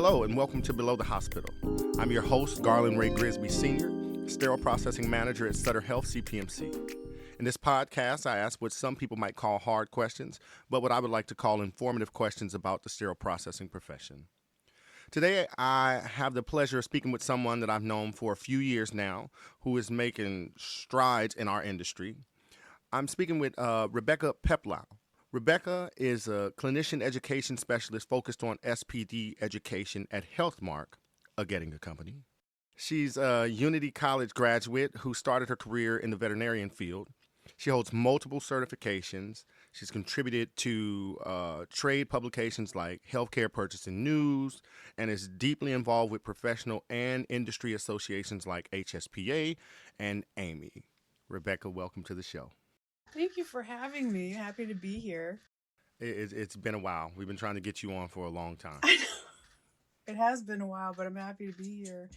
Hello and welcome to Below the Hospital. I'm your host, Garland-Rhea Grisby Sr., Sterile Processing Manager at Sutter Health CPMC. In this podcast, I ask what some people might call hard questions, but what I would like to call informative questions about the sterile processing profession. Today, I have the pleasure of speaking with someone that I've known for a few years now, who is making strides in our industry. I'm speaking with Rebecca Peplau. Rebecca is a clinician education specialist focused on SPD education at Healthmark, a Getinge company. She's a Unity College graduate who started her career in the veterinarian field. She holds multiple certifications. She's contributed to trade publications like Healthcare Purchasing News and is deeply involved with professional and industry associations like HSPA and AMI. Rebecca, welcome to the show. Thank you for having me. Happy to be here. It's been a while. We've been trying to get you on for a long time. I know. It has been a while, but I'm happy to be here.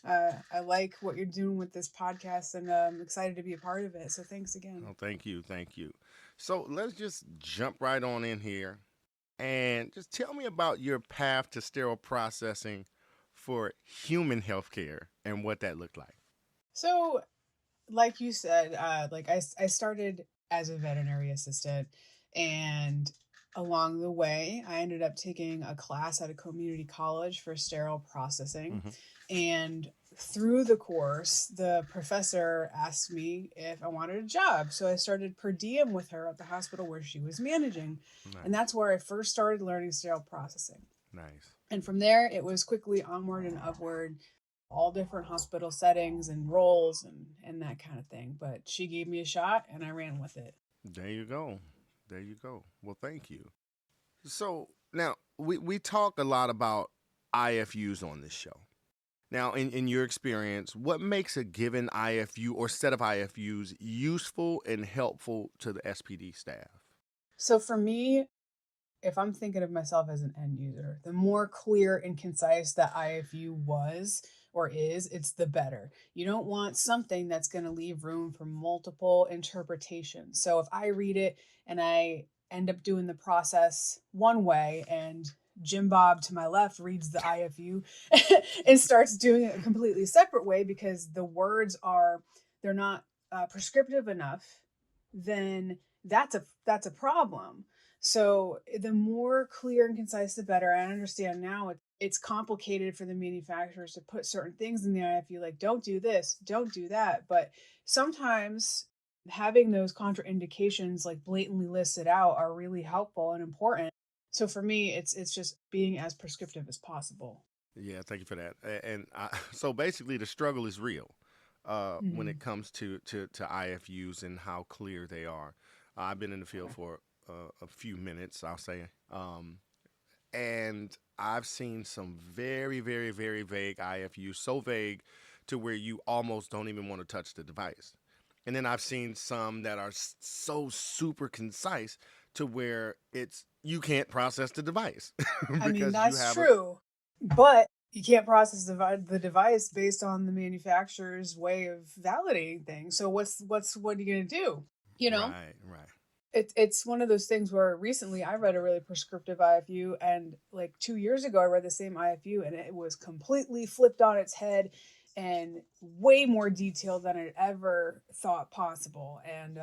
I like what you're doing with this podcast, and I'm excited to be a part of it. So thanks again. Oh, thank you. So let's just jump right on in here and just tell me about your path to sterile processing for human healthcare and what that looked like. So, like you said, I started as a veterinary assistant, and along the way, I ended up taking a class at a community college for sterile processing. Mm-hmm. And through the course, the professor asked me if I wanted a job. So I started per diem with her at the hospital where she was managing. Nice. And that's where I first started learning sterile processing. Nice. And from there, it was quickly onward and upward, all different hospital settings and roles and that kind of thing. But she gave me a shot and I ran with it. There you go. Well, thank you. So now we talk a lot about IFUs on this show. Now, in your experience, what makes a given IFU or set of IFUs useful and helpful to the SPD staff? So for me, if I'm thinking of myself as an end user, the more clear and concise that IFU was or is, it's the better. You don't want something that's going to leave room for multiple interpretations. So if I read it and I end up doing the process one way and Jim Bob to my left reads the IFU and starts doing it a completely separate way because the words they're not prescriptive enough, then that's a problem. So the more clear and concise, the better. I understand now it's complicated for the manufacturers to put certain things in the IFU, like don't do this, don't do that. But sometimes having those contraindications like blatantly listed out are really helpful and important. So for me, it's just being as prescriptive as possible. Yeah, thank you for that. And so basically, the struggle is real when it comes to IFUs and how clear they are. I've been in the field for a few minutes, I'll say, and I've seen some very, very, very vague IFUs, so vague to where you almost don't even want to touch the device. And then I've seen some that are so super concise to where you can't process the device. I mean, that's true, but you can't process the device based on the manufacturer's way of validating things. So what are you going to do? You know? Right. It's one of those things where recently I read a really prescriptive IFU, and like 2 years ago I read the same IFU and it was completely flipped on its head and way more detailed than I'd ever thought possible. And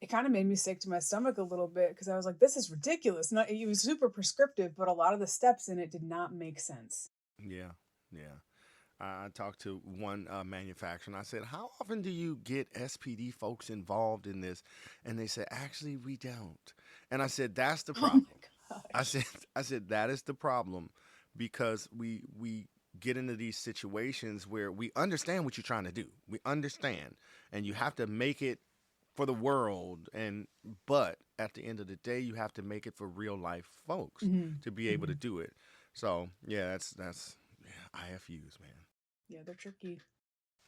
it kind of made me sick to my stomach a little bit because I was like, this is ridiculous. It was super prescriptive, but a lot of the steps in it did not make sense. Yeah. I talked to one manufacturer and I said, how often do you get SPD folks involved in this? And they said, actually, we don't. And I said, that's the problem. Oh my gosh. I said, that is the problem because we get into these situations where we understand what you're trying to do. We understand. And you have to make it for the world. But at the end of the day, you have to make it for real life folks to be able to do it. So, yeah, that's IFUs, man. Yeah, they're tricky.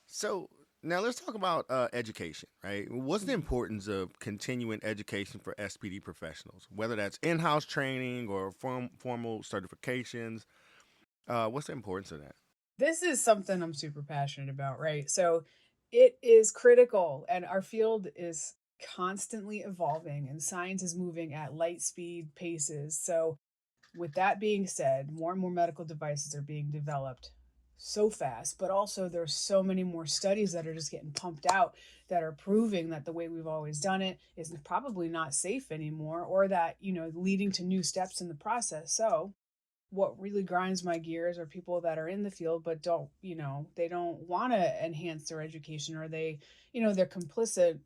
So now let's talk about education, right? What's the importance of continuing education for SPD professionals, whether that's in-house training or formal certifications? What's the importance of that? This is something I'm super passionate about, right? So it is critical, and our field is constantly evolving and science is moving at light speed paces. So with that being said, more and more medical devices are being developed so fast, but also there's so many more studies that are just getting pumped out that are proving that the way we've always done it is probably not safe anymore, or that, leading to new steps in the process. So what really grinds my gears are people that are in the field but don't, they don't want to enhance their education, or they're complicit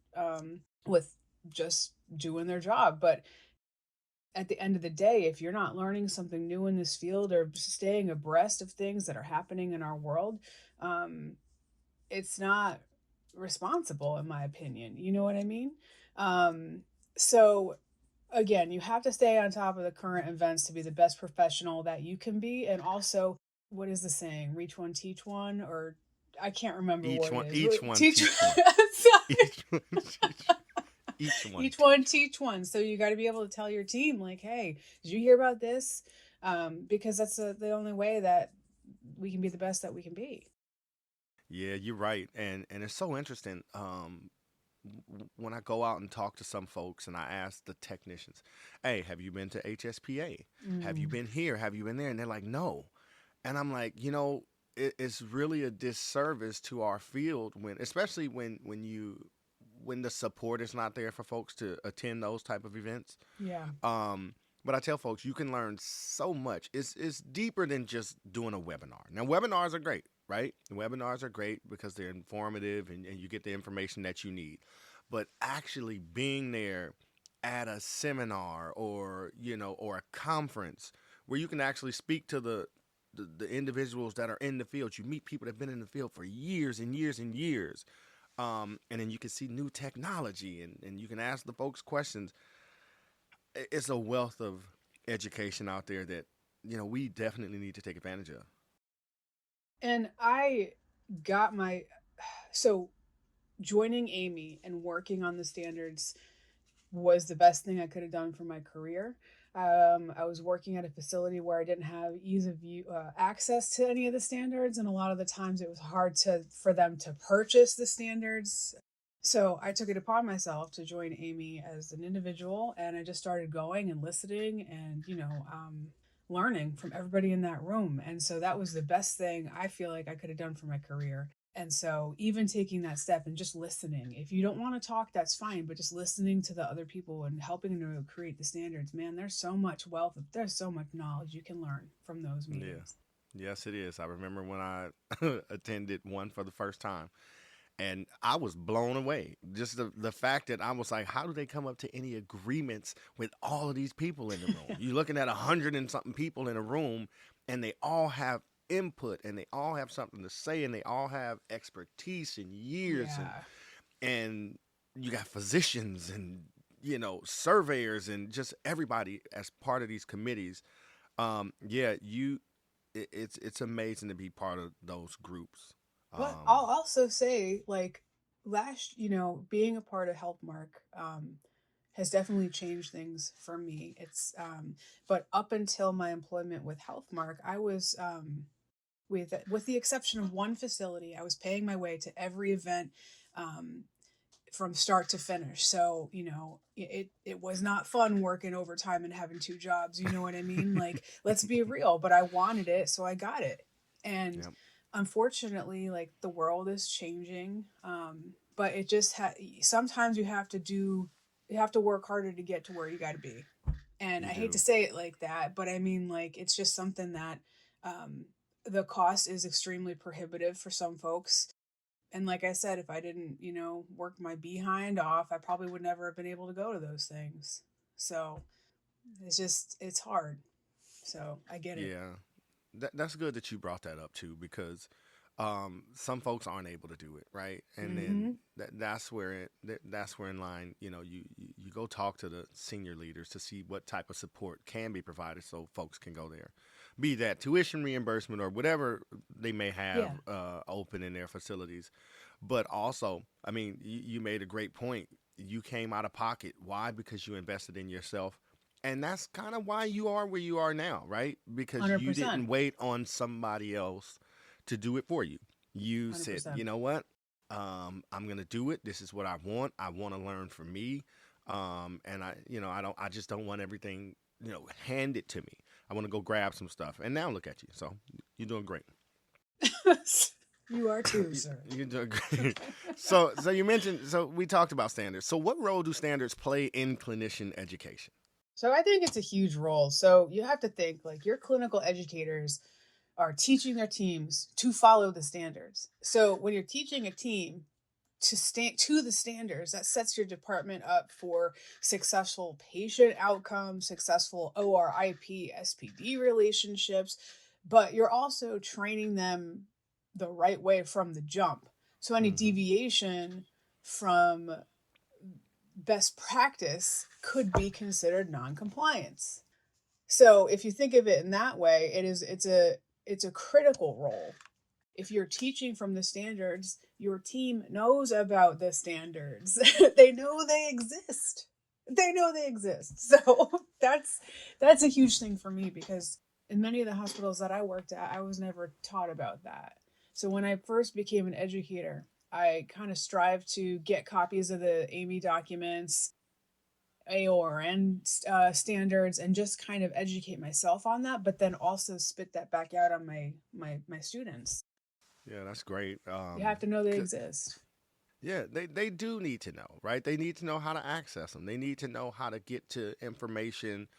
with just doing their job. But at the end of the day, if you're not learning something new in this field or staying abreast of things that are happening in our world, um, it's not responsible, in my opinion. You know what I mean? Um, so again, you have to stay on top of the current events to be the best professional that you can be. And also, what is the saying? Reach one, teach one, or I can't remember what it is. Each one, Teach. teach one. Sorry. Each one, each one, Each one, teach one. So you got to be able to tell your team, like, hey, did you hear about this? Because that's the only way that we can be the best that we can be. Yeah, you're right, and it's so interesting. When I go out and talk to some folks, and I ask the technicians, "Hey, have you been to HSPA? Have you Mm, been here? Have you been there?" And they're like, "No." And I'm like, it's really a disservice to our field when, especially when the support is not there for folks to attend those type of events. yeah. But I tell folks you can learn so much. It's deeper than just doing a webinar. Now webinars are great, right? Webinars are great because they're informative and you get the information that you need. But actually being there at a seminar or a conference where you can actually speak to the individuals that are in the field. You meet people that have been in the field for years and years and years. And then you can see new technology and you can ask the folks questions. It's a wealth of education out there that we definitely need to take advantage of. And I got my so joining Amy and working on the standards was the best thing I could have done for my career. I was working at a facility where I didn't have ease of access to any of the standards, and a lot of the times it was hard for them to purchase the standards. So I took it upon myself to join Amy as an individual, and I just started going and listening and learning from everybody in that room. And so that was the best thing I feel like I could have done for my career. And so even taking that step and just listening, if you don't want to talk, that's fine, but just listening to the other people and helping to create the standards, man, there's so much knowledge you can learn from those Yeah. meetings. Yes, it is. I remember when I attended one for the first time, and I was blown away. Just the fact that I was like, how do they come up to any agreements with all of these people in the room? You're looking at 100 and something people in a room, and they all have input, and they all have something to say, and they all have expertise and years, and Yeah. and you got physicians and surveyors and just everybody as part of these committees. Yeah, it's amazing to be part of those groups. But I'll Um, also say, like, being a part of Healthmark has definitely changed things for me. But up until my employment with Healthmark, I was with the exception of one facility, I was paying my way to every event um, from start to finish. So, it was not fun working overtime and having two jobs. You know what I mean? Like, let's be real, but I wanted it, so I got it. And yeah, unfortunately, like, the world is changing. But it just sometimes you have to work harder to get to where you got to be. And you I hate to do. say it like that, but I mean, like, it's just something that um, the cost is extremely prohibitive for some folks. And like I said, if I didn't, work my behind off, I probably would never have been able to go to those things. So it's hard. So I get it. Yeah, that's good that you brought that up too, because some folks aren't able to do it, right? And then Mm-hmm. that's where in line, you go talk to the senior leaders to see what type of support can be provided so folks can go there, be that tuition reimbursement or whatever they may have Yeah, open in their facilities. But also, I mean, you made a great point. You came out of pocket. Why? Because you invested in yourself. And that's kind of why you are where you are now, right? Because you 100%. didn't wait on somebody else to do it for you. You said, you 100%. know what? I'm gonna do it. This is what I want. I want to learn from me. And I just don't want everything, handed to me. I want to go grab some stuff. And now look at you. So you're doing great. You are too, sir. You're doing great. So you mentioned, so we talked about standards. So what role do standards play in clinician education? So I think it's a huge role. So you have to think like your clinical educators are teaching their teams to follow the standards. So when you're teaching a team to stand to the standards, that sets your department up for successful patient outcomes, successful ORIP, SPD relationships, but you're also training them the right way from the jump. So any deviation from best practice could be considered non-compliance. So if you think of it in that way, it's a critical role. If you're teaching from the standards, your team knows about the standards. They know they exist. They know they exist. So that's a huge thing for me, because in many of the hospitals that I worked at, I was never taught about that. So when I first became an educator, I kind of strived to get copies of the AMI documents, AORN standards, and just kind of educate myself on that, but then also spit that back out on my students. Yeah, that's great. You have to know they exist. Yeah, they do need to know, right? They need to know how to access them. They need to know how to get to information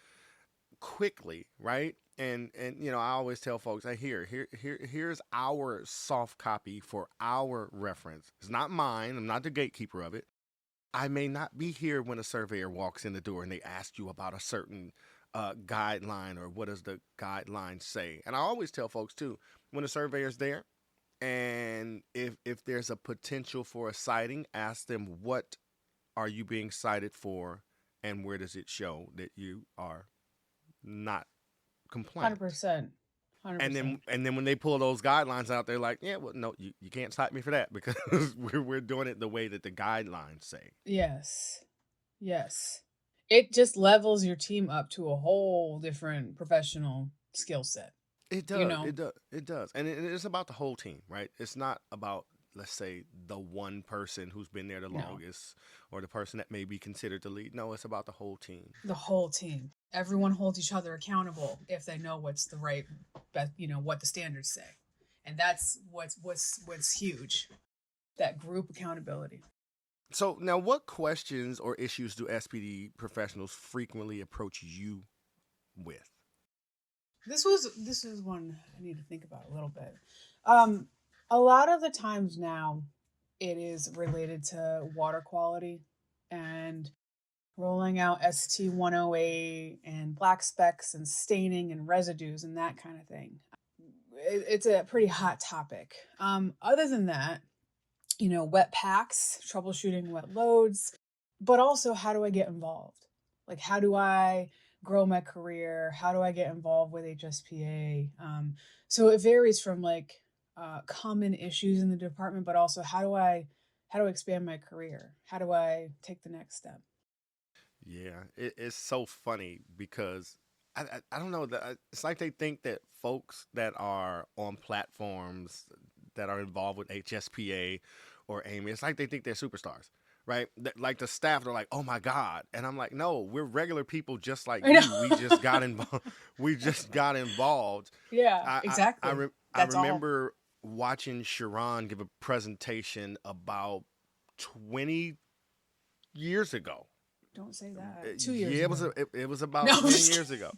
quickly, right? And I always tell folks, hey, here's our soft copy for our reference. It's not mine. I'm not the gatekeeper of it. I may not be here when a surveyor walks in the door and they ask you about a certain guideline, or what does the guideline say. And I always tell folks too, when a surveyor's there, and if there's a potential for a citing, ask them, what are you being cited for, and where does it show that you are not compliant? 100%. 100%. And then when they pull those guidelines out, they're like, yeah, well, no, you can't cite me for that, because we're doing it the way that the guidelines say. Yes. Yes. It just levels your team up to a whole different professional skill set. It does. It does. And it's about the whole team, right? It's not about, let's say, the one person who's been there the longest, or the person that may be considered the lead. No, it's about the whole team. The whole team. Everyone holds each other accountable if they know what's the right, what the standards say. And that's what's huge. That group accountability. So now, what questions or issues do SPD professionals frequently approach you with? This is one I need to think about a little bit. A lot of the times now, it is related to water quality and rolling out ST108 and black specks and staining and residues and that kind of thing. It's a pretty hot topic. Other than that, wet packs, troubleshooting wet loads, but also, how do I get involved? Like, how do I grow my career? How do I get involved with HSPA? So it varies from common issues in the department, but also how do I expand my career? How do I take the next step? Yeah, it's so funny because I don't know, it's like they think that folks that are on platforms that are involved with HSPA or AMI, it's like they think they're superstars, right? Like the staff are like, oh my God. And I'm like, no, we're regular people just like you. We just got involved. We just got involved. Yeah, exactly. I remember watching Sharon give a presentation about 20 years ago. Don't say that. 2 years ago. It was about 20 years ago.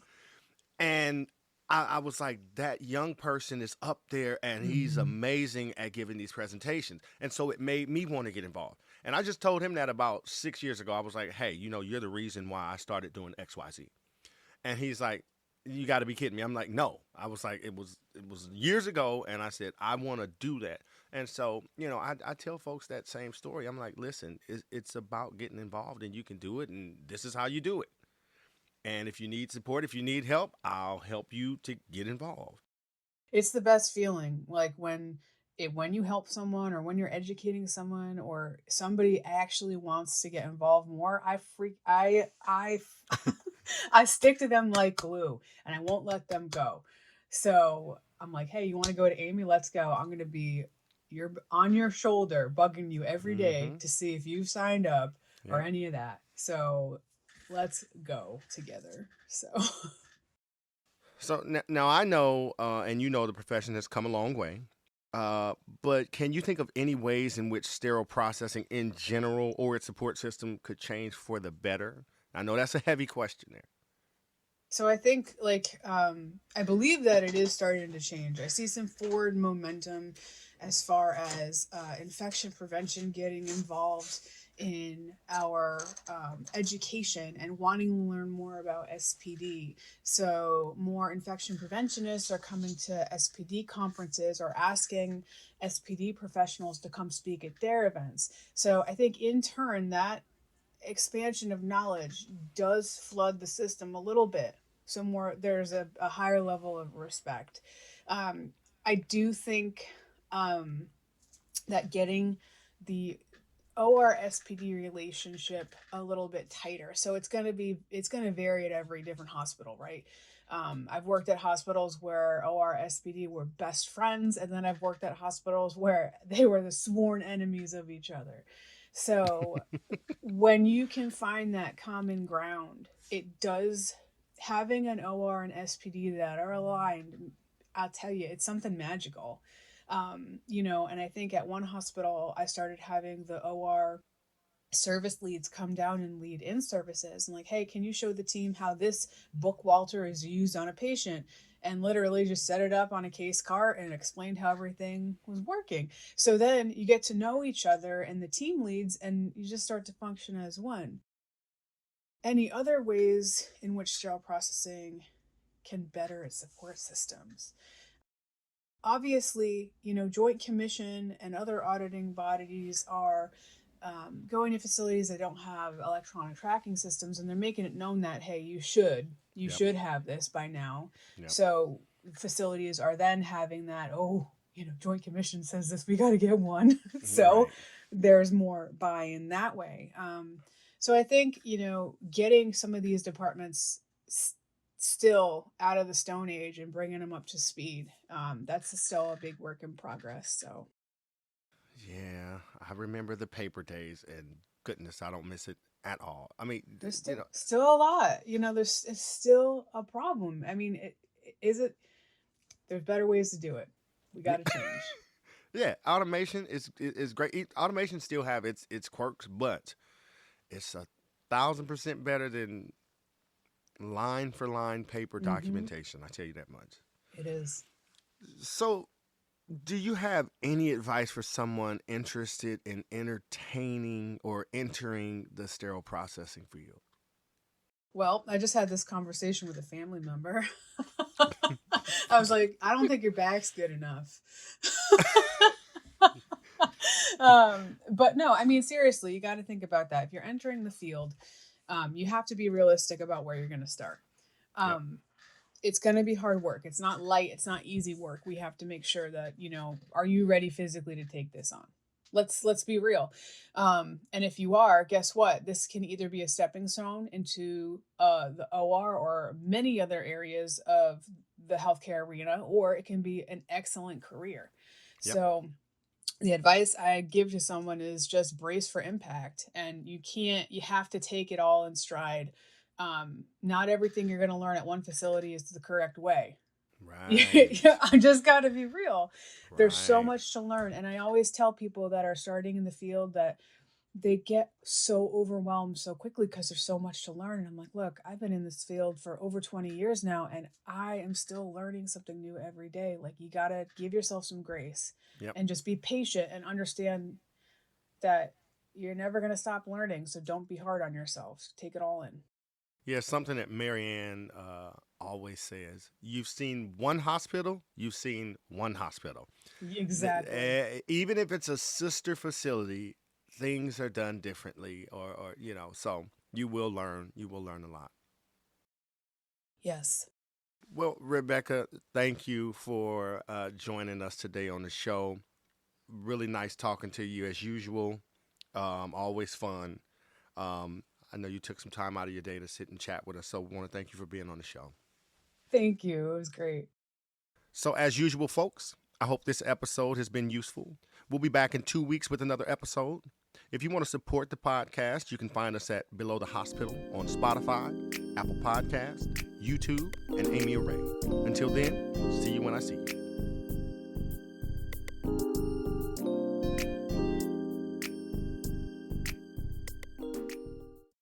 And I was like, that young person is up there and he's amazing at giving these presentations. And so it made me want to get involved. And I just told him that about 6 years ago. I was like, hey, you're the reason why I started doing XYZ. And he's like, you got to be kidding me. I'm like, no. I was like, it was years ago. And I said, I want to do that. And so, I tell folks that same story. I'm like, listen, it's about getting involved, and you can do it. And this is how you do it. And if you need support, if you need help, I'll help you to get involved. It's the best feeling. Like when you help someone, or when you're educating someone, or somebody actually wants to get involved more, I I stick to them like glue, and I won't let them go. So I'm like, hey, you want to go to Amy? Let's go. I'm going to be on your shoulder, bugging you every day to see if you've signed up or any of that. So let's go together. So So now I know, and you know, the profession has come a long way. But can you think of any ways in which sterile processing in general or its support system could change for the better? I know that's a heavy question there. So I think I believe that it is starting to change. I see some forward momentum as far as infection prevention getting involved in our education and wanting to learn more about SPD. So more infection preventionists are coming to SPD conferences or asking SPD professionals to come speak at their events. So I think in turn that expansion of knowledge does flood the system a little bit. So more there's a higher level of respect. Um, I do think um, that getting the OR SPD relationship a little bit tighter. So it's gonna vary at every different hospital, right? I've worked at hospitals where OR SPD were best friends, and then I've worked at hospitals where they were the sworn enemies of each other. So when you can find that common ground, it does having an OR and SPD that are aligned. I'll tell you, it's something magical. And I think at one hospital, I started having the OR service leads come down and lead in services and like, hey, can you show the team how this book Walter is used on a patient? And literally just set it up on a case cart and explained how everything was working. So then you get to know each other and the team leads, and you just start to function as one. Any other ways in which sterile processing can better its support systems? Obviously, Joint Commission and other auditing bodies are going to facilities that don't have electronic tracking systems, and they're making it known that, hey, you Yep. should have this by now. Yep. So facilities are then having that, Joint Commission says this, we got to get one. So Right. there's more buy-in that way. So I think, getting some of these departments still out of the Stone Age and bringing them up to speed, that's still a big work in progress. So Yeah, I remember the paper days, and goodness, I don't miss it at all. I mean, there's you still know, still a lot. It's still a problem. I mean, is it? There's better ways to do it. We got to change. yeah, automation is great. Automation still have its quirks, but it's 1,000% better than line for line paper Mm-hmm. documentation. I tell you that much. It is. So, do you have any advice for someone interested in entertaining or entering the sterile processing field? Well, I just had this conversation with a family member. I was like, I don't think your bag's good enough. But no, I mean, seriously, you got to think about that. If you're entering the field, you have to be realistic about where you're going to start. Yep. It's going to be hard work. It's not light. It's not easy work. We have to make sure that, are you ready physically to take this on? Let's be real. And if you are, guess what? This can either be a stepping stone into the OR or many other areas of the healthcare arena, or it can be an excellent career. Yep. So the advice I give to someone is just brace for impact, and you have to take it all in stride. Not everything you're going to learn at one facility is the correct way. Right. I just got to be real. There's so Right. much to learn. And I always tell people that are starting in the field that they get so overwhelmed so quickly because there's so much to learn. And I'm like, look, I've been in this field for over 20 years now, and I am still learning something new every day. Like, you got to give yourself some grace Yep. and just be patient and understand that you're never going to stop learning. So don't be hard on yourself. Take it all in. Yeah, something that Marianne always says. You've seen one hospital, you've seen one hospital. Exactly. Even if it's a sister facility, things are done differently, so you will learn a lot. Yes. Well, Rebecca, thank you for joining us today on the show. Really nice talking to you as usual. Always fun. I know you took some time out of your day to sit and chat with us, so I want to thank you for being on the show. Thank you. It was great. So, as usual, folks, I hope this episode has been useful. We'll be back in 2 weeks with another episode. If you want to support the podcast, you can find us at Below the Hospital on Spotify, Apple Podcast, YouTube, and Amy Array. Until then, see you when I see you.